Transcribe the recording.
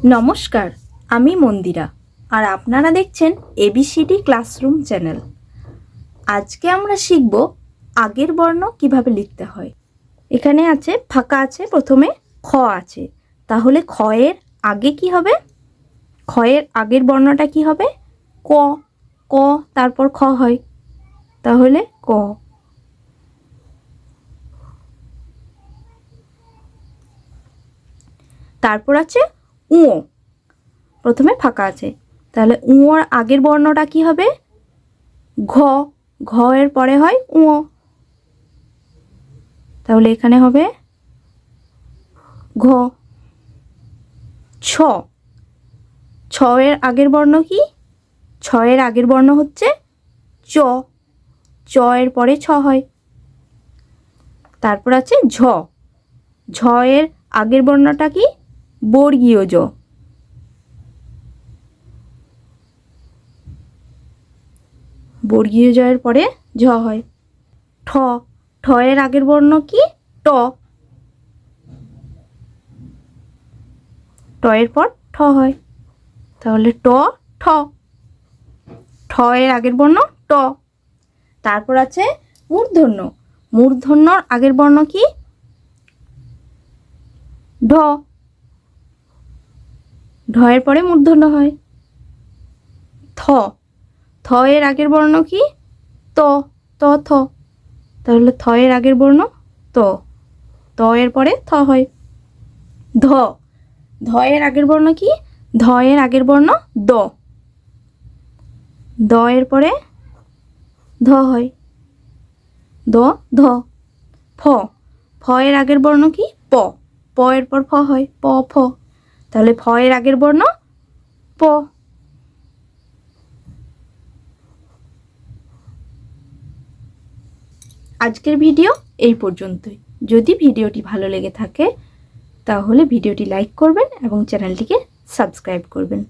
নমস্কার, আমি মন্দিরা আর আপনারা দেখছেন এবিসিডি ক্লাসরুম চ্যানেল। আজকে আমরা শিখব আগের বর্ণ কিভাবে লিখতে হয়। এখানে আছে ফাঁকা আছে, প্রথমে খ আছে, তাহলে খ এর আগে কি হবে? খ এর আগের বর্ণটা কি হবে? ক। ক তারপর খ হয়, তাহলে ক। তারপর আছে উ, প্রথমে ফাঁকা আছে, তাহলে উ এর আগের বর্ণটা কি হবে? ঘ। ঘ এর পরে হয় উ, তাহলে এখানে হবে ঘ। ছ। ছ এর আগের বর্ণ কি? ছ এর আগের বর্ণ হচ্ছে চ। চ এর পরে ছ হয়। তারপর আছে ঝ। ঝ এর আগের বর্ণটা কি? বর্গীয় জ। বর্গীয় জ এর পরে ঝ হয়। ঠ। ঠ এর আগের বর্ণ কি? ট। ট এর পর ঠ হয়, তাহলে ট ঠ। ঠ এর আগের বর্ণ ট। তারপর আছে মূর্ধন্য। মূর্ধন্যর আগের বর্ণ কি? ঢ। ঢ এর পরে মূর্ধন্য হয়। থ। থ এর আগের বর্ণ কি? ত। ত থ, তাহলে থ এর আগের বর্ণ ত। ত এর পরে থ হয়। ধ। ধ এর আগের বর্ণ কি? ধ এর আগের বর্ণ দ। দ এর পরে ধ হয়, দ ধ। ফ। ফ এর আগের বর্ণ কি? প। প এর পর ফ হয়, প ফ, তাহলে ফ এর আগের বর্ণ প। আজকের ভিডিও এই পর্যন্তই। যদি ভিডিওটি ভালো লেগে থাকে তাহলে ভিডিওটি লাইক করবেন এবং চ্যানেলটিকে সাবস্ক্রাইব করবেন।